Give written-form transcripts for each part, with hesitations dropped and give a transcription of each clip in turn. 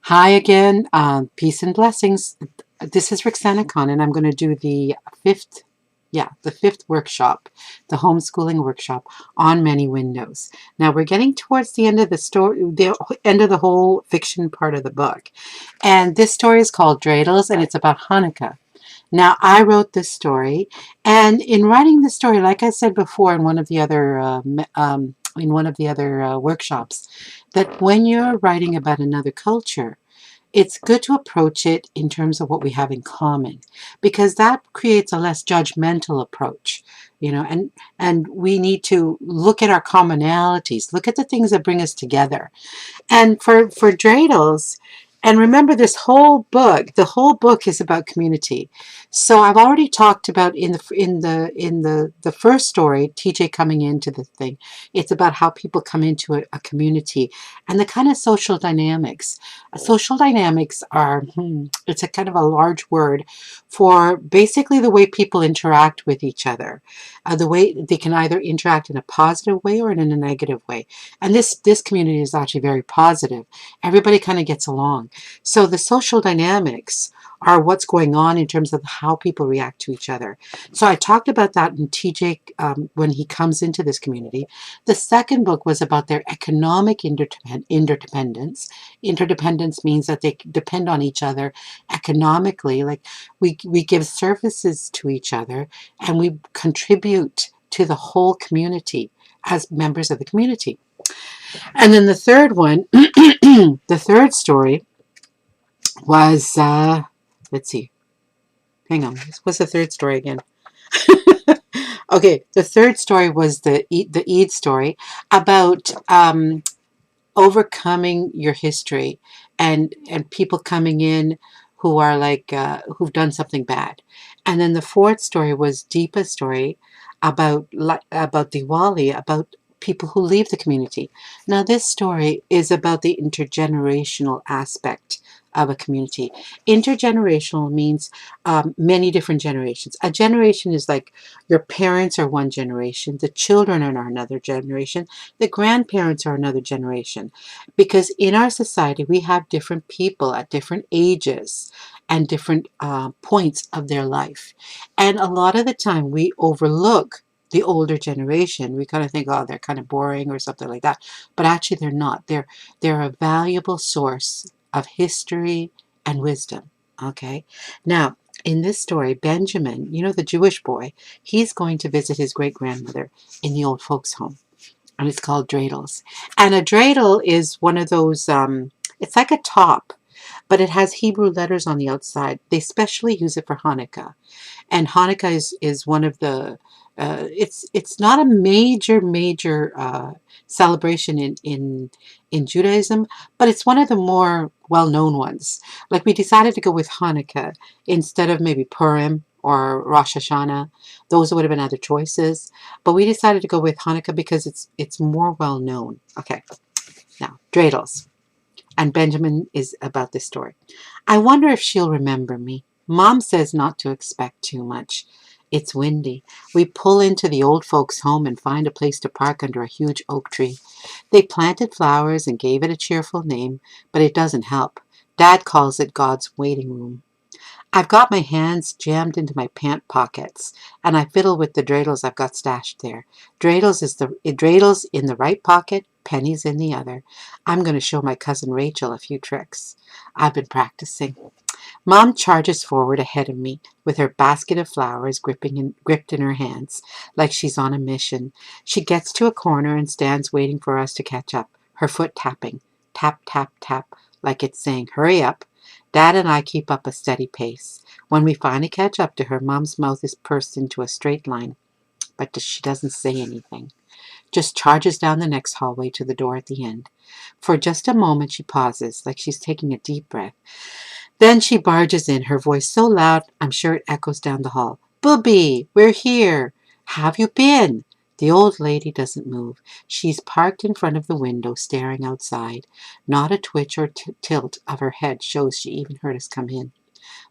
Hi again, peace and blessings. This is Roxana Khan, and I'm going to do the fifth, the fifth workshop, the homeschooling workshop on many windows. Now we're getting towards the end of the story, the end of the whole fiction part of the book, and this story is called Dreidels, and it's about Hanukkah. Now, I wrote this story, and in writing the story, like I said before in one of the other workshops, that when you're writing about another culture, it's good to approach it in terms of what we have in common, because that creates a less judgmental approach, and we need to look at our commonalities, look at the things that bring us together. And for Dreidels, and remember this whole book, the whole book is about community. So I've already talked about in the first story, TJ coming into the thing. It's about how people come into a community and the kind of social dynamics. Social dynamics are it's a kind of a large word for basically the way people interact with each other. The way they can either interact in a positive way or in a negative way. And this community is actually very positive. Everybody kind of gets along. So the social dynamics are what's going on in terms of how people react to each other. So I talked about that in TJ when he comes into this community. The second book was about their economic interdependence. Interdependence means that they depend on each other economically. Like we give services to each other and we contribute to the whole community as members of the community. And then the third one, the third story was, let's see, hang on, what's the third story again? Okay, the third story was the Eid story about overcoming your history and people coming in who are like who've done something bad. And then the fourth story was Deepa's story about Diwali, about people who leave the community. Now this story is about the intergenerational aspect of a community. Intergenerational means many different generations. A generation is like your parents are one generation, the children are another generation, the grandparents are another generation. Because in our society, we have different people at different ages and different points of their life. And a lot of the time, we overlook the older generation. We kind of think, oh, they're kind of boring or something like that. But actually, they're not. They're a valuable source of history and wisdom. Okay? Now, in this story, Benjamin, the Jewish boy, he's going to visit his great grandmother in the old folks' home, and it's called dreidels. And a dreidel is one of those, it's like a top, but it has Hebrew letters on the outside. They specially use it for Hanukkah. And Hanukkah is one of the, it's not a major celebration in Judaism, but it's one of the more well-known ones. Like we decided to go with Hanukkah instead of maybe Purim or Rosh Hashanah. Those would have been other choices, but we decided to go with Hanukkah because it's more well known. Okay, now dreidels. And Benjamin is about this story. I wonder if she'll remember me. Mom says not to expect too much. It's windy. We pull into the old folks' home and find a place to park under a huge oak tree. They planted flowers and gave it a cheerful name, but it doesn't help. Dad calls it God's waiting room. I've got my hands jammed into my pant pockets, and I fiddle with the dreidels I've got stashed there. Dreidels in the right pocket, pennies in the other. I'm going to show my cousin Rachel a few tricks. I've been practicing. Mom charges forward ahead of me with her basket of flowers gripped in her hands, like she's on a mission. She gets to a corner and stands waiting for us to catch up, her foot tapping. Tap, tap, tap, like it's saying, hurry up. Dad and I keep up a steady pace. When we finally catch up to her, Mom's mouth is pursed into a straight line, but she doesn't say anything. Just charges down the next hallway to the door at the end. For just a moment she pauses, like she's taking a deep breath. Then she barges in, her voice so loud I'm sure it echoes down the hall. Booby, we're here. Have you been? The old lady doesn't move. She's parked in front of the window, staring outside. Not a twitch or tilt of her head shows she even heard us come in.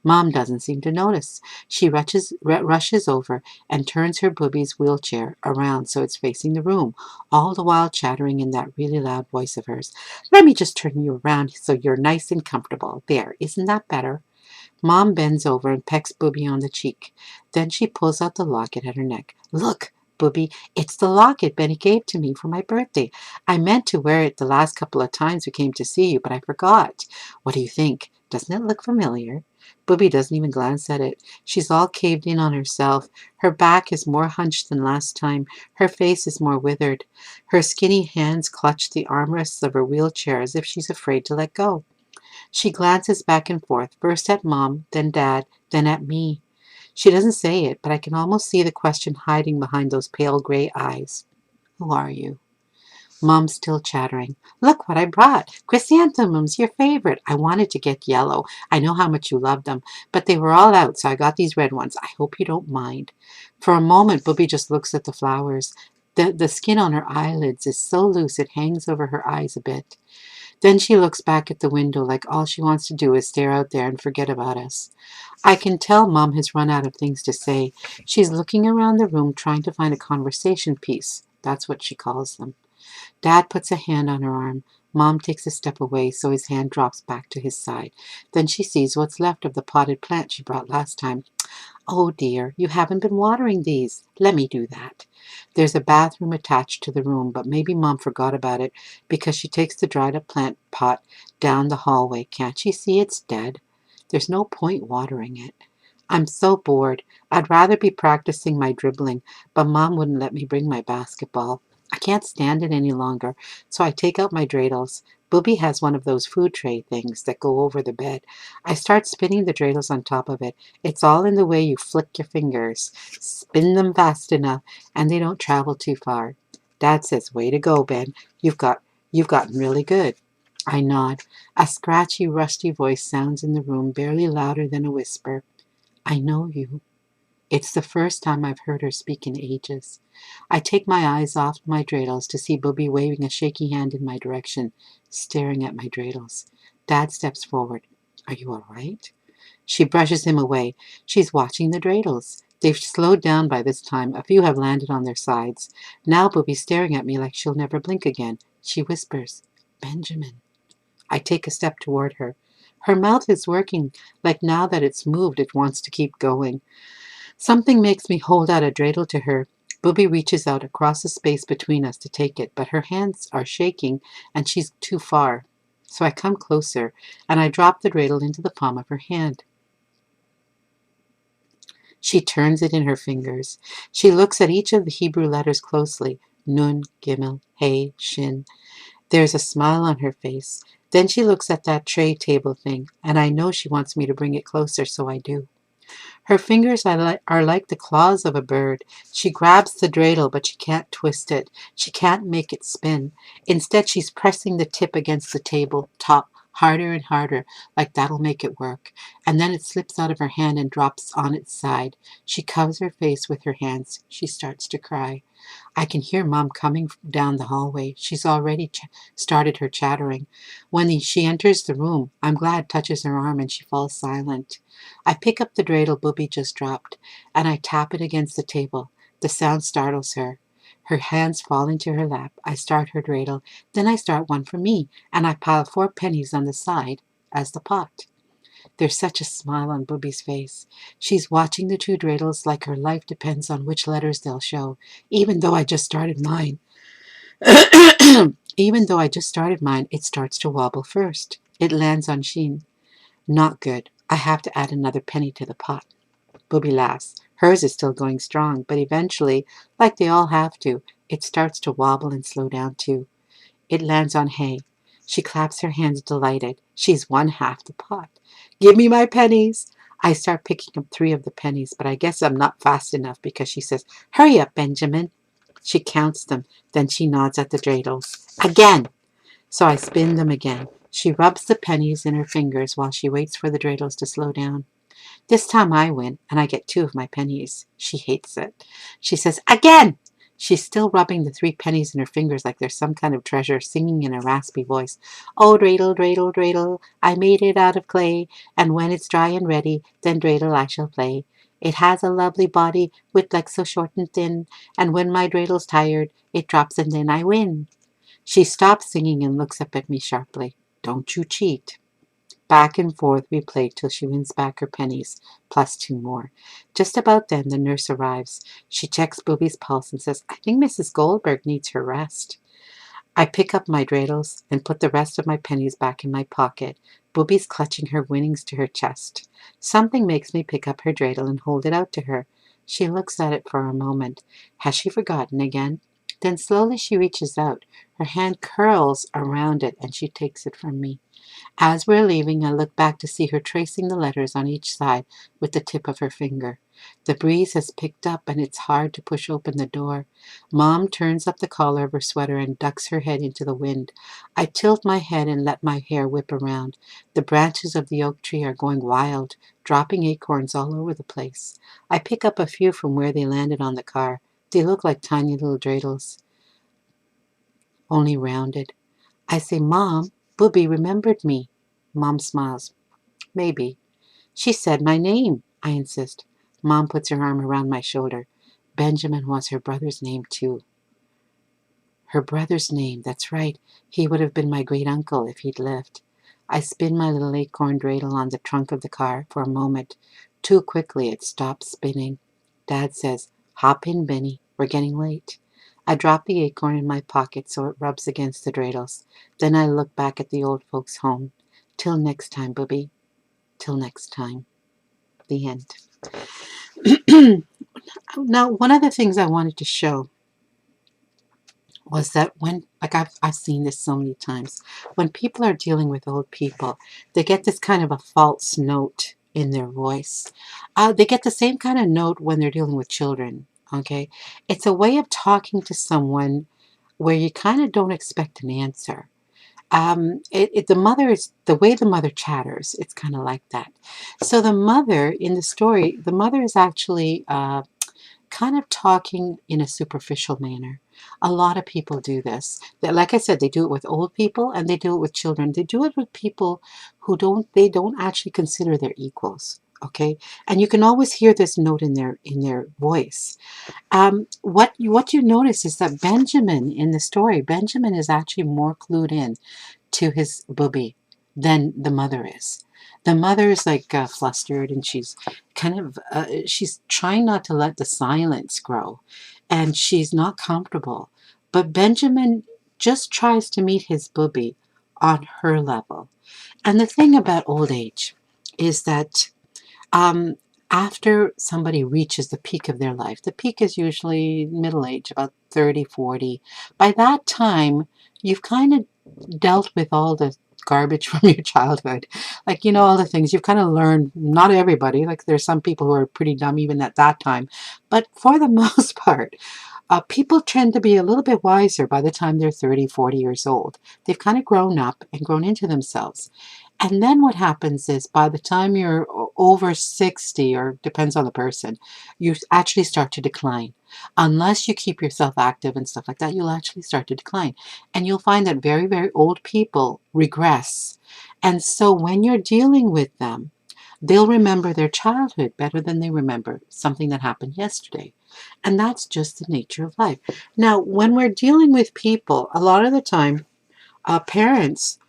Mom doesn't seem to notice. She rushes over and turns her booby's wheelchair around so it's facing the room, all the while chattering in that really loud voice of hers. Let me just turn you around so you're nice and comfortable. There, isn't that better? Mom bends over and pecks Booby on the cheek. Then she pulls out the locket at her neck. Look, Booby, it's the locket Benny gave to me for my birthday. I meant to wear it the last couple of times we came to see you, but I forgot. What do you think? Doesn't it look familiar? Booby doesn't even glance at it. She's all caved in on herself. Her back is more hunched than last time. Her face is more withered. Her skinny hands clutch the armrests of her wheelchair as if she's afraid to let go. She glances back and forth, first at Mom, then Dad, then at me. She doesn't say it, but I can almost see the question hiding behind those pale gray eyes. Who are you? Mom's still chattering. Look what I brought. Chrysanthemums, your favorite. I wanted to get yellow. I know how much you love them, but they were all out, so I got these red ones. I hope you don't mind. For a moment, Booby just looks at the flowers. The skin on her eyelids is so loose it hangs over her eyes a bit. Then she looks back at the window like all she wants to do is stare out there and forget about us. I can tell Mom has run out of things to say. She's looking around the room trying to find a conversation piece. That's what she calls them. Dad puts a hand on her arm. Mom takes a step away so his hand drops back to his side. Then she sees what's left of the potted plant she brought last time. Oh dear, you haven't been watering these. Let me do that. There's a bathroom attached to the room, but maybe Mom forgot about it because she takes the dried up plant pot down the hallway. Can't she see it's dead? There's no point watering it. I'm so bored. I'd rather be practicing my dribbling, but Mom wouldn't let me bring my basketball. I can't stand it any longer, so I take out my dreidels. Booby has one of those food tray things that go over the bed. I start spinning the dreidels on top of it. It's all in the way you flick your fingers. Spin them fast enough, and they don't travel too far. Dad says, "Way to go, Ben. You've gotten really good." I nod. A scratchy, rusty voice sounds in the room, barely louder than a whisper. I know you. It's the first time I've heard her speak in ages. I take my eyes off my dreidels to see Booby waving a shaky hand in my direction, staring at my dreidels. Dad steps forward. Are you all right? She brushes him away. She's watching the dreidels. They've slowed down by this time. A few have landed on their sides. Now Booby's staring at me like she'll never blink again. She whispers, Benjamin. I take a step toward her. Her mouth is working, like now that it's moved, it wants to keep going. Something makes me hold out a dreidel to her. Booby reaches out across the space between us to take it, but her hands are shaking and she's too far. So I come closer and I drop the dreidel into the palm of her hand. She turns it in her fingers. She looks at each of the Hebrew letters closely. Nun, Gimel, Hey, Shin. There's a smile on her face. Then she looks at that tray table thing, and I know she wants me to bring it closer, so I do. Her fingers are like the claws of a bird. She grabs the dreidel, but she can't twist it. She can't make it spin. Instead, she's pressing the tip against the table top harder and harder, like that'll make it work. And then it slips out of her hand and drops on its side. She covers her face with her hands. She starts to cry. I can hear Mom coming down the hallway. She's already started her chattering. When she enters the room, I'm glad touches her arm and she falls silent. I pick up the dreidel Booby just dropped, and I tap it against the table. The sound startles her. Her hands fall into her lap. I start her dreidel. Then I start one for me, and I pile 4 pennies on the side as the pot. There's such a smile on Booby's face. She's watching the 2 dreidels like her life depends on which letters they'll show, even though I just started mine. Even though I just started mine, it starts to wobble first. It lands on Sheen. Not good. I have to add another penny to the pot. Booby laughs. Hers is still going strong, but eventually, like they all have to, it starts to wobble and slow down too. It lands on Hay. She claps her hands delighted. She's won half the pot. Give me my pennies. I start picking up 3 of the pennies, but I guess I'm not fast enough because she says, Hurry up, Benjamin. She counts them. Then she nods at the dreidels. Again. So I spin them again. She rubs the pennies in her fingers while she waits for the dreidels to slow down. This time I win, and I get 2 of my pennies. She hates it. She says, Again! She's still rubbing the 3 pennies in her fingers like they're some kind of treasure, singing in a raspy voice. Oh, dreidel, dreidel, dreidel, I made it out of clay, and when it's dry and ready, then dreidel I shall play. It has a lovely body, with legs so short and thin, and when my dreidel's tired, it drops and then I win. She stops singing and looks up at me sharply. Don't you cheat. Back and forth we play till she wins back her pennies, plus 2 more. Just about then the nurse arrives. She checks Booby's pulse and says, I think Mrs. Goldberg needs her rest. I pick up my dreidels and put the rest of my pennies back in my pocket. Booby's clutching her winnings to her chest. Something makes me pick up her dreidel and hold it out to her. She looks at it for a moment. Has she forgotten again? Then slowly she reaches out. Her hand curls around it and she takes it from me. As we're leaving, I look back to see her tracing the letters on each side with the tip of her finger. The breeze has picked up and it's hard to push open the door. Mom turns up the collar of her sweater and ducks her head into the wind. I tilt my head and let my hair whip around. The branches of the oak tree are going wild, dropping acorns all over the place. I pick up a few from where they landed on the car. They look like tiny little dreidels, only rounded. I say, Mom, Booby remembered me. Mom smiles. Maybe. She said my name, I insist. Mom puts her arm around my shoulder. Benjamin was her brother's name, too. Her brother's name, that's right. He would have been my great uncle if he'd lived. I spin my little acorn dreidel on the trunk of the car for a moment. Too quickly it stops spinning. Dad says, Hop in, Benny. We're getting late. I drop the acorn in my pocket so it rubs against the dreidels. Then I look back at the old folks' home. Till next time, Booby. Till next time. The end. Now, one of the things I wanted to show was that when, like I've seen this so many times, when people are dealing with old people, they get this kind of a false note in their voice. They get the same kind of note when they're dealing with children. Okay, it's a way of talking to someone where you kind of don't expect an answer. The mother is the way the mother chatters. It's kind of like that. So the mother in the story, the mother is actually kind of talking in a superficial manner. A lot of people do this. Like I said, they do it with old people and they do it with children. They do it with people who they don't actually consider their equals. Okay, and you can always hear this note in their voice. What you notice is that Benjamin in the story, Benjamin is actually more clued in to his booby than the mother is. The mother is like flustered and she's kind of she's trying not to let the silence grow, and she's not comfortable. But Benjamin just tries to meet his booby on her level. And the thing about old age is that um, after somebody reaches the peak of their life, the peak is usually middle age, about 30, 40. By that time, you've kind of dealt with all the garbage from your childhood. Like, all the things you've kind of learned. Not everybody, like there's some people who are pretty dumb even at that time. But for the most part, people tend to be a little bit wiser by the time they're 30, 40 years old. They've kind of grown up and grown into themselves. And then what happens is by the time you're over 60, or depends on the person, you actually start to decline. Unless you keep yourself active and stuff like that, you'll actually start to decline. And you'll find that very, very old people regress. And so when you're dealing with them, they'll remember their childhood better than they remember something that happened yesterday. And that's just the nature of life. Now, when we're dealing with people, a lot of the time, parents,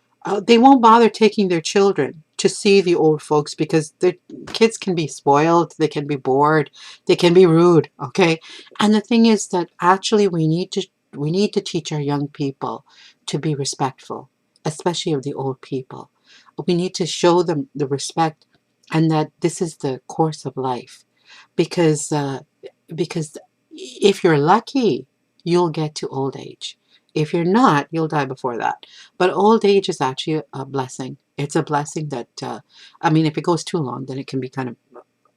they won't bother taking their children to see the old folks because the kids can be spoiled, they can be bored, they can be rude, okay? And the thing is that actually we need to teach our young people to be respectful, especially of the old people. We need to show them the respect and that this is the course of life because because if you're lucky, you'll get to old age. If you're not, you'll die before that. But old age is actually a blessing. It's a blessing that, I mean, if it goes too long, then it can be kind of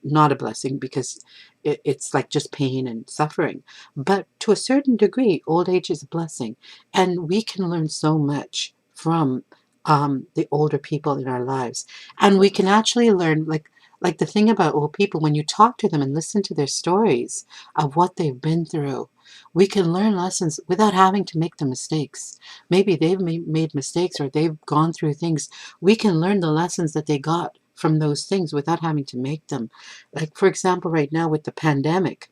not a blessing because it's like just pain and suffering. But to a certain degree, old age is a blessing. And we can learn so much from the older people in our lives. And we can actually learn, like the thing about old people, when you talk to them and listen to their stories of what they've been through, We can learn lessons without having to make the mistakes. Maybe they've made mistakes or they've gone through things. We can learn the lessons that they got from those things without having to make them. Like, for example, right now with the pandemic,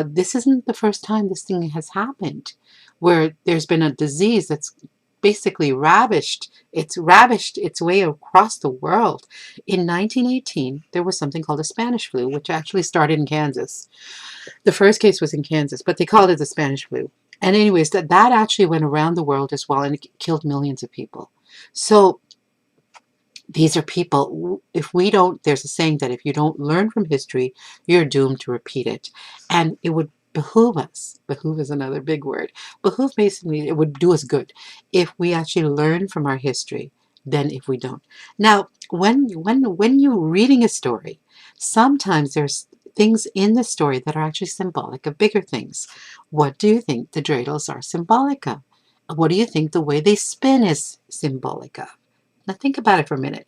this isn't the first time this thing has happened, where there's been a disease that's basically ravished its way across the world. In 1918, there was something called the Spanish flu, which actually started in Kansas. The first case was in Kansas, but they called it the Spanish flu. And anyways, that actually went around the world as well, and it killed millions of people. So these are people, if we don't, there's a saying that if you don't learn from history, you're doomed to repeat it. And it would behoove is another big word, behoove basically, it would do us good if we actually learn from our history than if we don't. Now, when you're reading a story, sometimes there's things in the story that are actually symbolic of bigger things. What do you think the dreidels are symbolic of? What do you think the way they spin is symbolic of? Now think about it for a minute.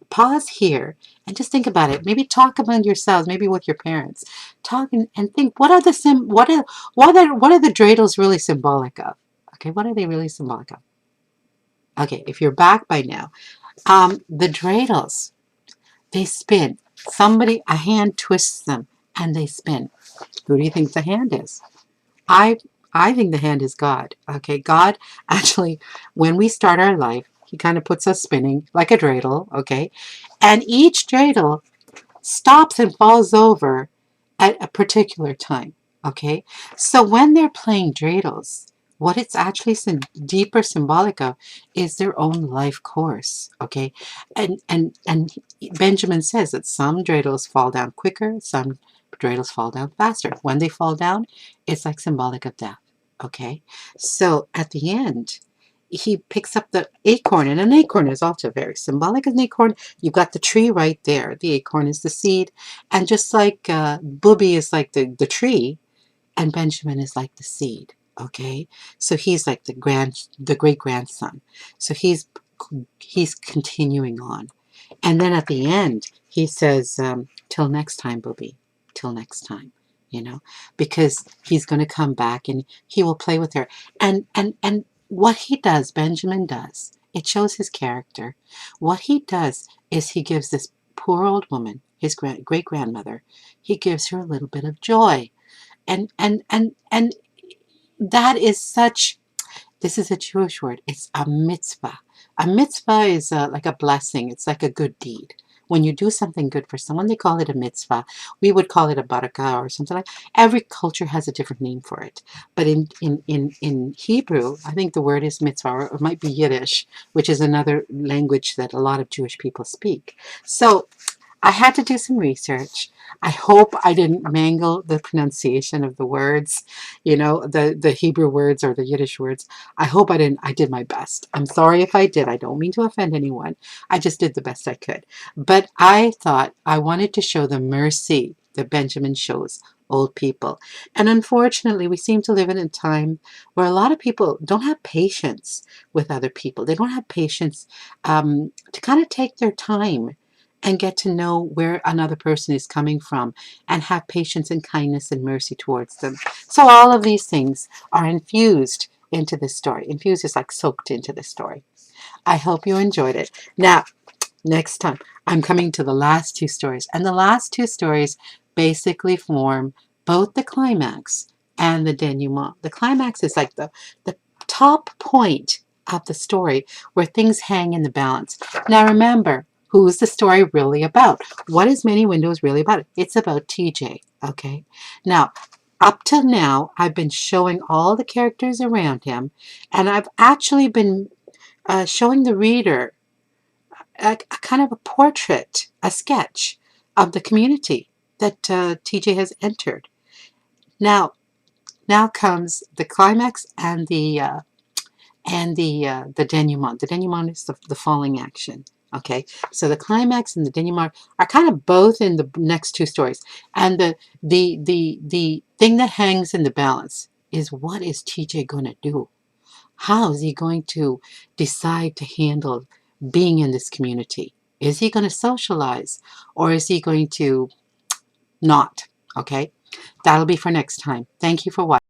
Pause here and just think about it. Maybe talk among yourselves, maybe with your parents. Talk and think, what are the what are the dreidels really symbolic of? Okay, what are they really symbolic of? Okay, if you're back by now, the dreidels, they spin. A hand twists them and they spin. Who do you think the hand is? I I think the hand is God. Okay, God actually, when we start our life, He kind of puts us spinning like a dreidel. Okay, and each dreidel stops and falls over at a particular time. Okay, so when they're playing dreidels, what it's actually deeper symbolic of is their own life course. Okay, and Benjamin says that some dreidels fall down quicker, some dreidels fall down faster. When they fall down, it's like symbolic of death. Okay, so at the end, he picks up the acorn, and an acorn is also very symbolic of an acorn. You've got the tree right there. The acorn is the seed. And just like Booby is like the tree, and Benjamin is like the seed. Okay? So he's like the great grandson. So he's continuing on. And then at the end, he says, till next time, Booby. Till next time. You know, because he's going to come back and he will play with her. And what he does, Benjamin does, it shows his character. What he does is he gives this poor old woman, his great grandmother, he gives her a little bit of joy. And that is such, this is a Jewish word. It's a mitzvah. A mitzvah is like a blessing. It's like a good deed. When you do something good for someone, they call it a mitzvah. We would call it a barakah or something like. Every culture has a different name for it. But in Hebrew, I think the word is mitzvah, or it might be Yiddish, which is another language that a lot of Jewish people speak. So I had to do some research. I hope I didn't mangle the pronunciation of the words, the Hebrew words or the Yiddish words. I hope I didn't. I did my best. I'm sorry if I did. I don't mean to offend anyone. I just did the best I could. But I thought I wanted to show the mercy that Benjamin shows old people. And unfortunately, we seem to live in a time where a lot of people don't have patience with other people. They don't have patience to kind of take their time and get to know where another person is coming from and have patience and kindness and mercy towards them. So all of these things are infused into this story. Infused is like soaked into the story. I hope you enjoyed it. Now, next time, I'm coming to the last two stories. And the last two stories basically form both the climax and the denouement. The climax is like the top point of the story where things hang in the balance. Now remember, who's the story really about? What is Many Windows really about? It's about TJ, okay? Now, up till now, I've been showing all the characters around him, and I've actually been showing the reader a kind of a portrait, a sketch of the community that TJ has entered. Now, now comes the climax and the denouement. The denouement is the falling action. Okay, so the climax and the denouement are kind of both in the next two stories, and the thing that hangs in the balance is, what is TJ going to do? How is he going to decide to handle being in this community? Is he going to socialize, or is he going to not? Okay, That'll be for next time. Thank you for watching.